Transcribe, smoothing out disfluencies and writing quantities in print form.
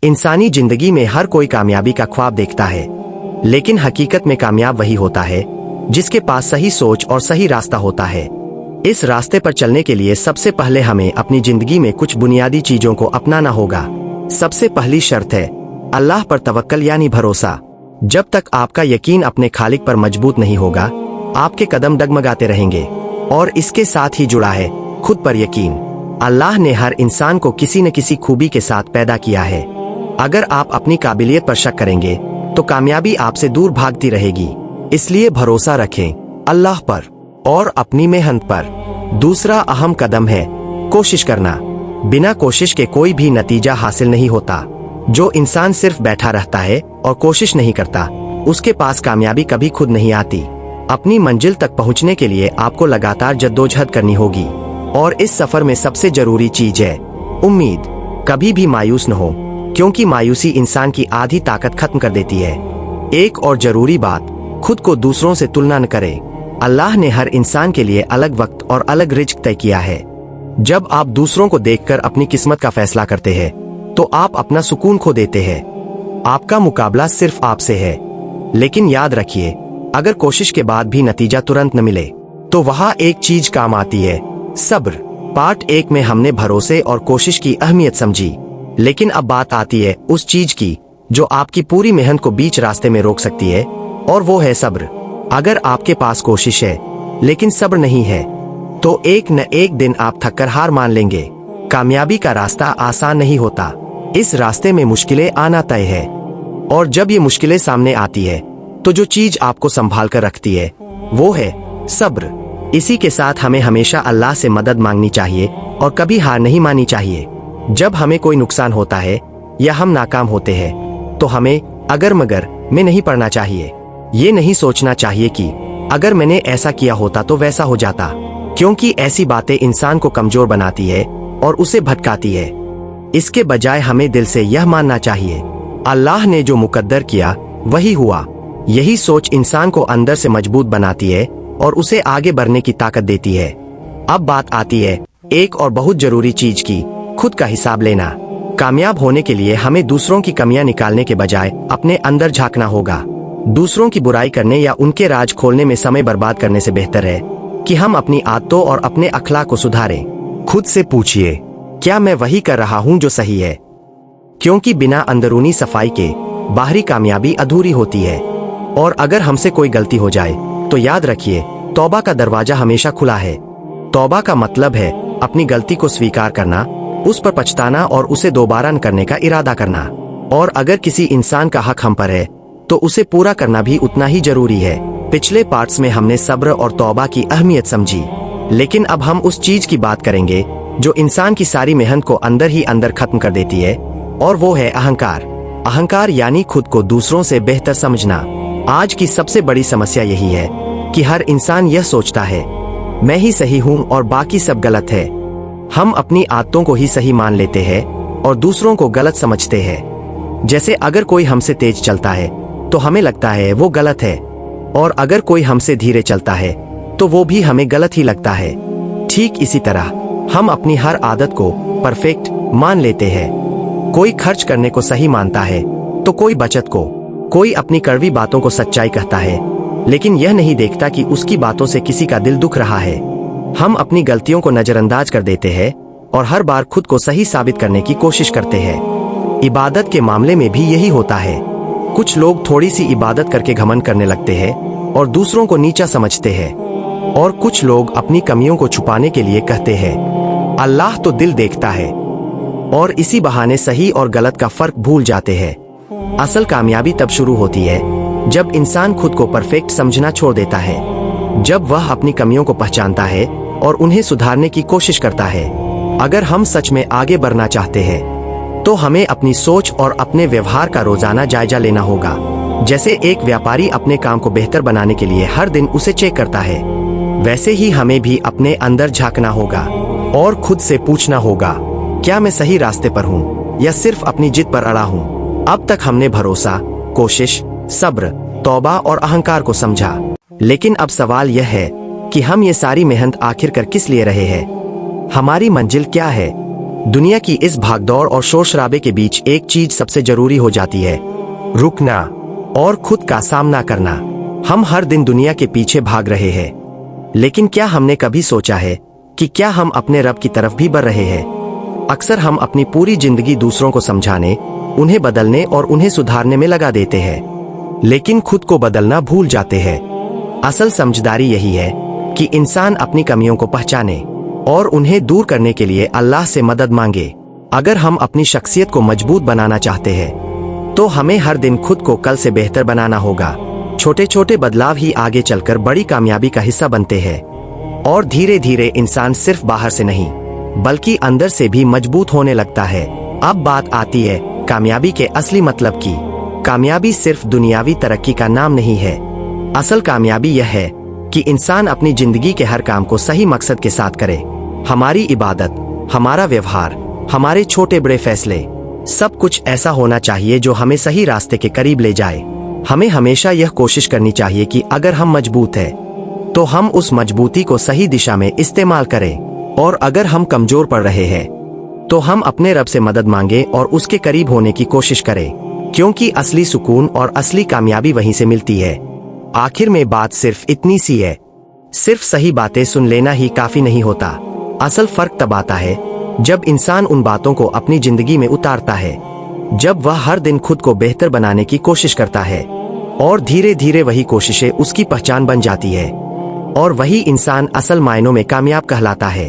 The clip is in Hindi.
इंसानी जिंदगी में हर कोई कामयाबी का ख्वाब देखता है, लेकिन हकीकत में कामयाब वही होता है जिसके पास सही सोच और सही रास्ता होता है। इस रास्ते पर चलने के लिए सबसे पहले हमें अपनी जिंदगी में कुछ बुनियादी चीजों को अपनाना होगा। सबसे पहली शर्त है अल्लाह पर तवक्कल यानी भरोसा। जब तक आपका यकीन अपने खालिक पर मजबूत नहीं होगा, आपके कदम डगमगाते रहेंगे। और इसके साथ ही जुड़ा है खुद पर यकीन। अल्लाह ने हर इंसान को किसी न किसी खूबी के साथ पैदा किया है। अगर आप अपनी काबिलियत पर शक करेंगे तो कामयाबी आपसे दूर भागती रहेगी। इसलिए भरोसा रखें अल्लाह पर और अपनी मेहनत पर। दूसरा अहम कदम है कोशिश करना। बिना कोशिश के कोई भी नतीजा हासिल नहीं होता। जो इंसान सिर्फ बैठा रहता है और कोशिश नहीं करता, उसके पास कामयाबी कभी खुद नहीं आती। अपनी मंजिल तक पहुंचने के लिए आपको लगातार जद्दोजहद करनी होगी। और इस सफर में सबसे जरूरी चीज है उम्मीद। कभी भी मायूस न हो, क्योंकि मायूसी इंसान की आधी ताकत खत्म कर देती है। एक और जरूरी बात, खुद को दूसरों से तुलना न करें। अल्लाह ने हर इंसान के लिए अलग वक्त और अलग रिज्क तय किया है। जब आप दूसरों को देखकर अपनी किस्मत का फैसला करते हैं, तो आप अपना सुकून खो देते हैं। आपका मुकाबला सिर्फ आपसे है। लेकिन याद रखिए, अगर कोशिश के बाद भी नतीजा तुरंत न मिले, तो वहाँ एक चीज काम आती है, सब्र। पार्ट 1 में हमने भरोसे और कोशिश की अहमियत समझी। लेकिन अब बात आती है उस चीज की जो आपकी पूरी मेहनत को बीच रास्ते में रोक सकती है, और वो है सब्र। अगर आपके पास कोशिश है लेकिन सब्र नहीं है, तो एक न एक दिन आप थककर हार मान लेंगे। कामयाबी का रास्ता आसान नहीं होता। इस रास्ते में मुश्किलें आना तय है। और जब ये मुश्किलें सामने आती है, तो जो चीज आपको संभाल कर रखती है वो है सब्र। इसी के साथ हमें हमेशा अल्लाह से मदद मांगनी चाहिए और कभी हार नहीं माननी चाहिए। जब हमें कोई नुकसान होता है या हम नाकाम होते हैं, तो हमें अगर मगर में नहीं पड़ना चाहिए। ये नहीं सोचना चाहिए कि अगर मैंने ऐसा किया होता तो वैसा हो जाता, क्योंकि ऐसी बातें इंसान को कमजोर बनाती है और उसे भटकाती है। इसके बजाय हमें दिल से यह मानना चाहिए, अल्लाह ने जो मुकद्दर किया वही हुआ। यही सोच इंसान को अंदर से मजबूत बनाती है और उसे आगे बढ़ने की ताकत देती है। अब बात आती है एक और बहुत जरूरी चीज की, खुद का हिसाब लेना। कामयाब होने के लिए हमें दूसरों की कमियां निकालने के बजाय अपने अंदर झांकना होगा। दूसरों की बुराई करने या उनके राज खोलने में समय बर्बाद करने से बेहतर है कि हम अपनी आदतों और अपने अखलाक को सुधारें। खुद से पूछिए, क्या मैं वही कर रहा हूं जो सही है? क्योंकि बिना अंदरूनी सफाई के बाहरी कामयाबी अधूरी होती है। और अगर हमसे कोई गलती हो जाए तो याद रखिए, तौबा का दरवाजा हमेशा खुला है। तौबा का मतलब है अपनी गलती को स्वीकार करना, उस पर पछताना और उसे दोबारा न करने का इरादा करना। और अगर किसी इंसान का हक हम पर है, तो उसे पूरा करना भी उतना ही जरूरी है। पिछले पार्ट्स में हमने सब्र और तौबा की अहमियत समझी, लेकिन अब हम उस चीज की बात करेंगे जो इंसान की सारी मेहनत को अंदर ही अंदर खत्म कर देती है, और वो है अहंकार। अहंकार यानी खुद को दूसरों से बेहतर समझना। आज की सबसे बड़ी समस्या यही है कि हर इंसान यह सोचता है, मैं ही सही हूँ और बाकी सब गलत है। हम अपनी आदतों को ही सही मान लेते हैं और दूसरों को गलत समझते हैं। जैसे अगर कोई हमसे तेज चलता है तो हमें लगता है वो गलत है, और अगर कोई हमसे धीरे चलता है तो वो भी हमें गलत ही लगता है। ठीक इसी तरह हम अपनी हर आदत को परफेक्ट मान लेते हैं। कोई खर्च करने को सही मानता है तो कोई बचत को, कोई अपनी कड़वी बातों को सच्चाई कहता है, लेकिन यह नहीं देखता कि उसकी बातों से किसी का दिल दुख रहा है। हम अपनी गलतियों को नजरअंदाज कर देते हैं और हर बार खुद को सही साबित करने की कोशिश करते हैं। इबादत के मामले में भी यही होता है। कुछ लोग थोड़ी सी इबादत करके घमंड करने लगते हैं और दूसरों को नीचा समझते हैं। और कुछ लोग अपनी कमियों को छुपाने के लिए कहते हैं, अल्लाह तो दिल देखता है, और इसी बहाने सही और गलत का फर्क भूल जाते हैं। असल कामयाबी तब शुरू होती है जब इंसान खुद को परफेक्ट समझना छोड़ देता है, जब वह अपनी कमियों को पहचानता है और उन्हें सुधारने की कोशिश करता है। अगर हम सच में आगे बढ़ना चाहते हैं, तो हमें अपनी सोच और अपने व्यवहार का रोजाना जायजा लेना होगा। जैसे एक व्यापारी अपने काम को बेहतर बनाने के लिए हर दिन उसे चेक करता है, वैसे ही हमें भी अपने अंदर झांकना होगा और खुद से पूछना होगा, क्या मैं सही रास्ते पर हूँ या सिर्फ अपनी जिद पर अड़ा हूँ? अब तक हमने भरोसा, कोशिश, सब्र, तौबा और अहंकार को समझा, लेकिन अब सवाल यह है कि हम ये सारी मेहनत आखिर कर किस लिए रहे हैं? हमारी मंजिल क्या है? दुनिया की इस भागदौड़ और शोर शराबे के बीच एक चीज सबसे जरूरी हो जाती है, रुकना और खुद का सामना करना। हम हर दिन दुनिया के पीछे भाग रहे हैं, लेकिन क्या हमने कभी सोचा है कि क्या हम अपने रब की तरफ भी बढ़ रहे हैं? अक्सर हम अपनी पूरी जिंदगी दूसरों को समझाने, उन्हें बदलने और उन्हें सुधारने में लगा देते हैं, लेकिन खुद को बदलना भूल जाते हैं। असल समझदारी यही है कि इंसान अपनी कमियों को पहचाने और उन्हें दूर करने के लिए अल्लाह से मदद मांगे। अगर हम अपनी शख्सियत को मजबूत बनाना चाहते हैं तो हमें हर दिन खुद को कल से बेहतर बनाना होगा। छोटे छोटे बदलाव ही आगे चलकर बड़ी कामयाबी का हिस्सा बनते हैं और धीरे धीरे इंसान सिर्फ बाहर से नहीं बल्कि अंदर से भी मजबूत होने लगता है। अब बात आती है कामयाबी के असली मतलब की। कामयाबी सिर्फ दुनियावी तरक्की का नाम नहीं है। असल कामयाबी यह है कि इंसान अपनी जिंदगी के हर काम को सही मकसद के साथ करे। हमारी इबादत, हमारा व्यवहार, हमारे छोटे बड़े फैसले, सब कुछ ऐसा होना चाहिए जो हमें सही रास्ते के करीब ले जाए। हमें हमेशा यह कोशिश करनी चाहिए कि अगर हम मजबूत हैं तो हम उस मजबूती को सही दिशा में इस्तेमाल करें, और अगर हम कमजोर पड़ रहे हैं तो हम अपने रब से मदद मांगे और उसके करीब होने की कोशिश करें, क्योंकि असली सुकून और असली कामयाबी वहीं से मिलती है। आखिर में बात सिर्फ इतनी सी है, सिर्फ सही बातें सुन लेना ही काफी नहीं होता। असल फर्क तब आता है जब इंसान उन बातों को अपनी जिंदगी में उतारता है, जब वह हर दिन खुद को बेहतर बनाने की कोशिश करता है और धीरे धीरे वही कोशिशें उसकी पहचान बन जाती है, और वही इंसान असल मायनों में कामयाब कहलाता है।